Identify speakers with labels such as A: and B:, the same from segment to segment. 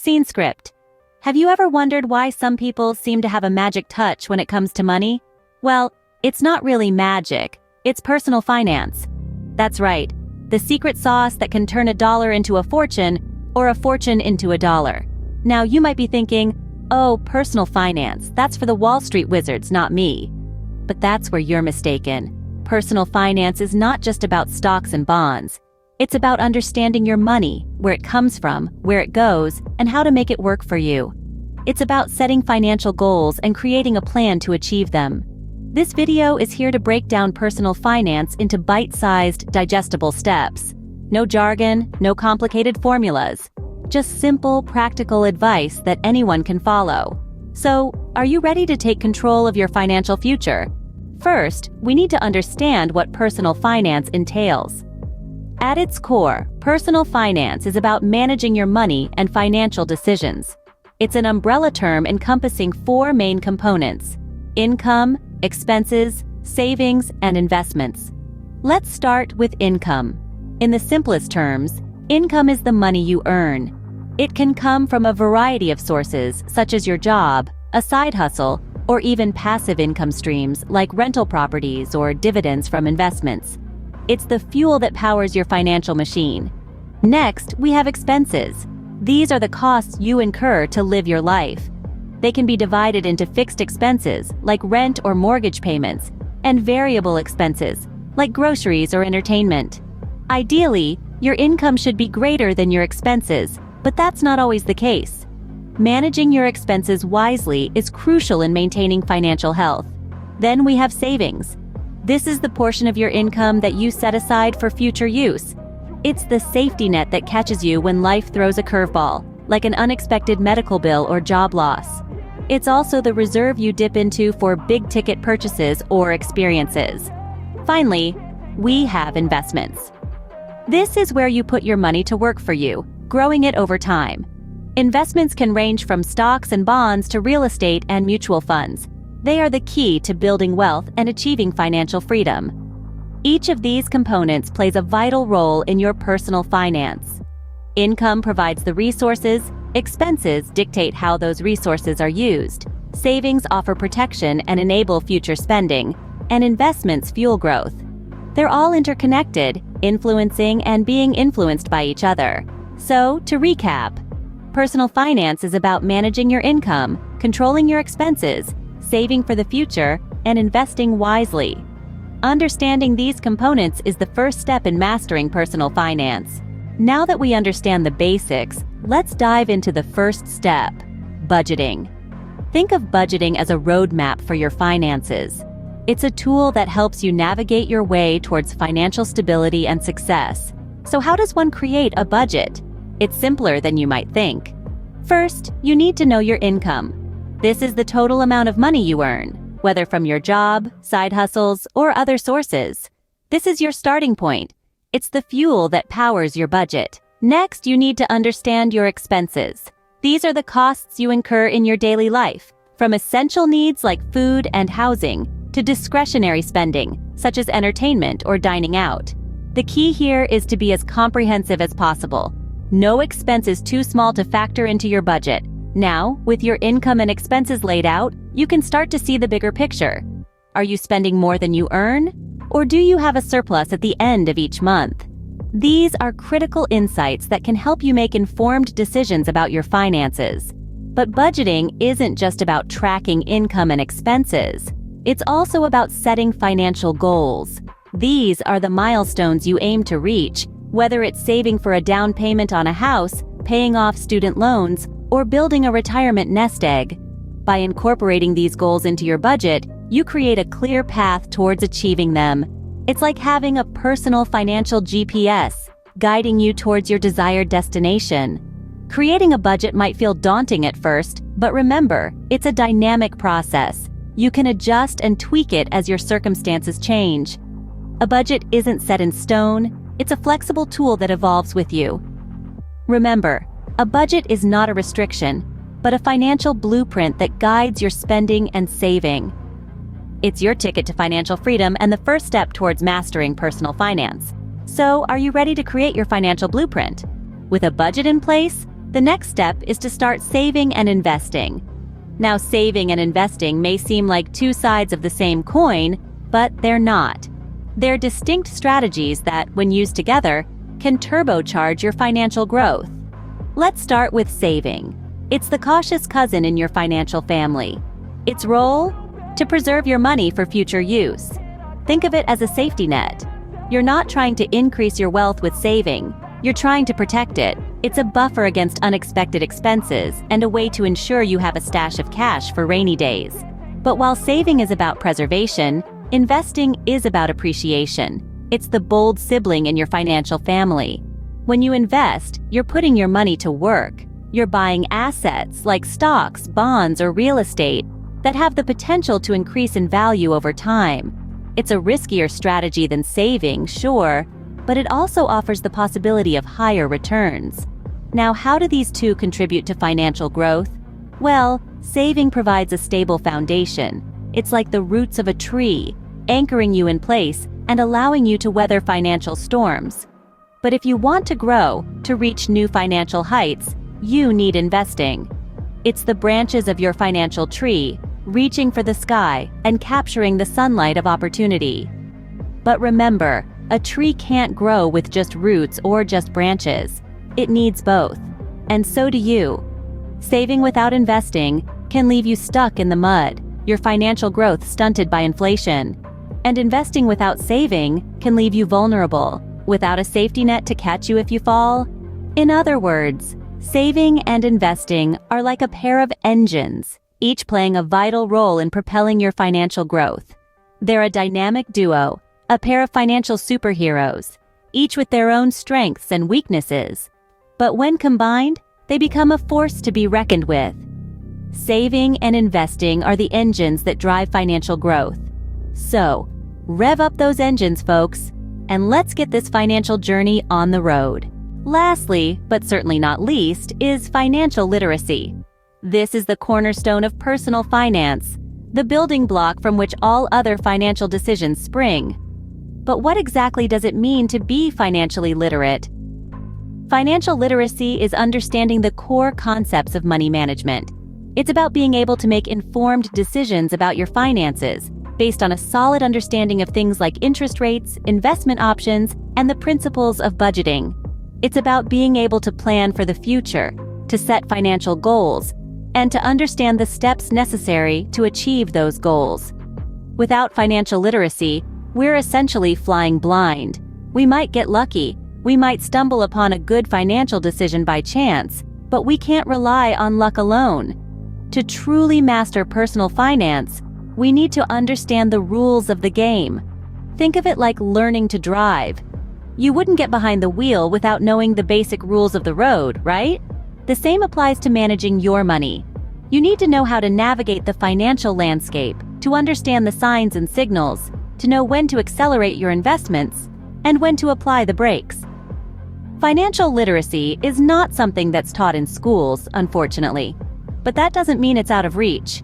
A: Scene script. Have you ever wondered why some people seem to have a magic touch when it comes to money? Well, it's not really magic, it's personal finance. That's right, the secret sauce that can turn a dollar into a fortune or a fortune into a dollar. Now you might be thinking, oh, personal finance, that's for the Wall Street wizards, not me. But that's where you're mistaken. Personal finance is not just about stocks and bonds. It's about understanding your money, where it comes from, where it goes, and how to make it work for you. It's about setting financial goals and creating a plan to achieve them. This video is here to break down personal finance into bite-sized, digestible steps. No jargon, no complicated formulas. Just simple, practical advice that anyone can follow. So, are you ready to take control of your financial future? First, we need to understand what personal finance entails. At its core, personal finance is about managing your money and financial decisions. It's an umbrella term encompassing four main components: income, expenses, savings, and investments. Let's start with income. In the simplest terms, income is the money you earn. It can come from a variety of sources, such as your job, a side hustle, or even passive income streams like rental properties or dividends from investments. It's the fuel that powers your financial machine. Next, we have expenses. These are the costs you incur to live your life. They can be divided into fixed expenses, like rent or mortgage payments, and variable expenses, like groceries or entertainment. Ideally, your income should be greater than your expenses, but that's not always the case. Managing your expenses wisely is crucial in maintaining financial health. Then we have savings. This is the portion of your income that you set aside for future use. It's the safety net that catches you when life throws a curveball, like an unexpected medical bill or job loss. It's also the reserve you dip into for big-ticket purchases or experiences. Finally, we have investments. This is where you put your money to work for you, growing it over time. Investments can range from stocks and bonds to real estate and mutual funds. They are the key to building wealth and achieving financial freedom. Each of these components plays a vital role in your personal finance. Income provides the resources, expenses dictate how those resources are used, savings offer protection and enable future spending, and investments fuel growth. They're all interconnected, influencing and being influenced by each other. So, to recap, personal finance is about managing your income, controlling your expenses, saving for the future, and investing wisely. Understanding these components is the first step in mastering personal finance. Now that we understand the basics, let's dive into the first step: budgeting. Think of budgeting as a roadmap for your finances. It's a tool that helps you navigate your way towards financial stability and success. So how does one create a budget? It's simpler than you might think. First, you need to know your income. This is the total amount of money you earn, whether from your job, side hustles, or other sources. This is your starting point. It's the fuel that powers your budget. Next, you need to understand your expenses. These are the costs you incur in your daily life, from essential needs like food and housing to discretionary spending, such as entertainment or dining out. The key here is to be as comprehensive as possible. No expense is too small to factor into your budget. Now, with your income and expenses laid out, you can start to see the bigger picture. Are you spending more than you earn? Or do you have a surplus at the end of each month? These are critical insights that can help you make informed decisions about your finances. But budgeting isn't just about tracking income and expenses. It's also about setting financial goals. These are the milestones you aim to reach, whether it's saving for a down payment on a house, paying off student loans, or building a retirement nest egg. By incorporating these goals into your budget, you create a clear path towards achieving them. It's like having a personal financial GPS, guiding you towards your desired destination. Creating a budget might feel daunting at first, but remember, it's a dynamic process. You can adjust and tweak it as your circumstances change. A budget isn't set in stone, it's a flexible tool that evolves with you. Remember, a budget is not a restriction, but a financial blueprint that guides your spending and saving. It's your ticket to financial freedom and the first step towards mastering personal finance. So, are you ready to create your financial blueprint? With a budget in place, The next step is to start saving and investing. Now, saving and investing may seem like two sides of the same coin, but they're not. They're distinct strategies that, when used together, can turbocharge your financial growth. Let's start with saving. It's the cautious cousin in your financial family. Its role? To preserve your money for future use. Think of it as a safety net. You're not trying to increase your wealth with saving. You're trying to protect it. It's a buffer against unexpected expenses and a way to ensure you have a stash of cash for rainy days. But while saving is about preservation, investing is about appreciation. It's the bold sibling in your financial family. When you invest, you're putting your money to work. You're buying assets like stocks, bonds, or real estate that have the potential to increase in value over time. It's a riskier strategy than saving, sure, but it also offers the possibility of higher returns. Now, how do these two contribute to financial growth? Well, saving provides a stable foundation. It's like the roots of a tree, anchoring you in place and allowing you to weather financial storms. But if you want to grow, to reach new financial heights, you need investing. It's the branches of your financial tree, reaching for the sky and capturing the sunlight of opportunity. But remember, a tree can't grow with just roots or just branches. It needs both. And so do you. Saving without investing can leave you stuck in the mud, your financial growth stunted by inflation. And investing without saving can leave you vulnerable, without a safety net to catch you if you fall. In other words, saving and investing are like a pair of engines, each playing a vital role in propelling your financial growth. They're a dynamic duo, a pair of financial superheroes, each with their own strengths and weaknesses. But when combined, they become a force to be reckoned with. Saving and investing are the engines that drive financial growth. So, rev up those engines, folks, and let's get this financial journey on the road. Lastly, but certainly not least, is financial literacy. This is the cornerstone of personal finance, the building block from which all other financial decisions spring. But what exactly does it mean to be financially literate? Financial literacy is understanding the core concepts of money management. It's about being able to make informed decisions about your finances, based on a solid understanding of things like interest rates, investment options, and the principles of budgeting. It's about being able to plan for the future, to set financial goals, and to understand the steps necessary to achieve those goals. Without financial literacy, we're essentially flying blind. We might get lucky, we might stumble upon a good financial decision by chance, but we can't rely on luck alone. To truly master personal finance, we need to understand the rules of the game. Think of it like learning to drive. You wouldn't get behind the wheel without knowing the basic rules of the road, right? The same applies to managing your money. You need to know how to navigate the financial landscape, to understand the signs and signals, to know when to accelerate your investments, and when to apply the brakes. Financial literacy is not something that's taught in schools, unfortunately. But that doesn't mean it's out of reach.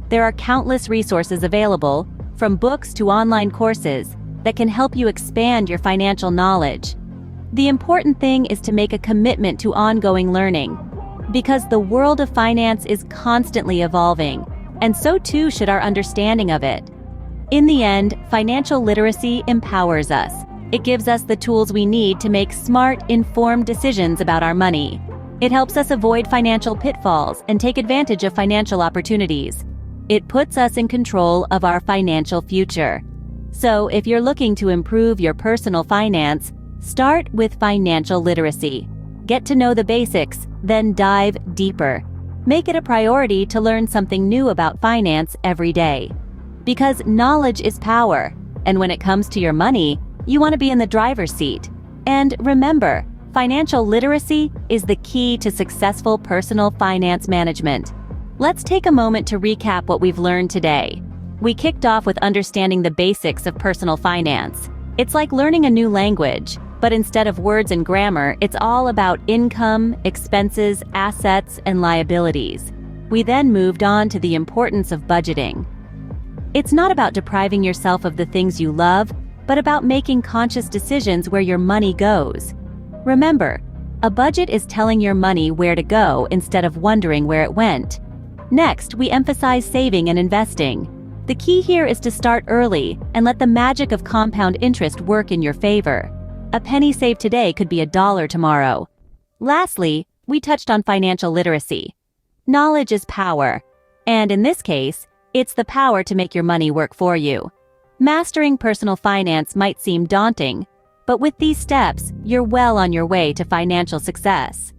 A: There are countless resources available, from books to online courses, that can help you expand your financial knowledge. The important thing is to make a commitment to ongoing learning, because the world of finance is constantly evolving, and so too should our understanding of it. In the end, financial literacy empowers us. It gives us the tools we need to make smart, informed decisions about our money. It helps us avoid financial pitfalls and take advantage of financial opportunities. It puts us in control of our financial future. So, if you're looking to improve your personal finance, start with financial literacy. Get to know the basics, then dive deeper. Make it a priority to learn something new about finance every day. Because knowledge is power, and when it comes to your money, you want to be in the driver's seat. And remember, financial literacy is the key to successful personal finance management. Let's take a moment to recap what we've learned today. We kicked off with understanding the basics of personal finance. It's like learning a new language, but instead of words and grammar, it's all about income, expenses, assets, and liabilities. We then moved on to the importance of budgeting. It's not about depriving yourself of the things you love, but about making conscious decisions where your money goes. Remember, A budget is telling your money where to go instead of wondering where it went. Next, we emphasize saving and investing. The key here is to start early and let the magic of compound interest work in your favor. A penny saved today could be $1 tomorrow. Lastly, we touched on financial literacy. Knowledge is power, and in this case, it's the power to make your money work for you. Mastering personal finance might seem daunting, but with these steps, you're well on your way to financial success.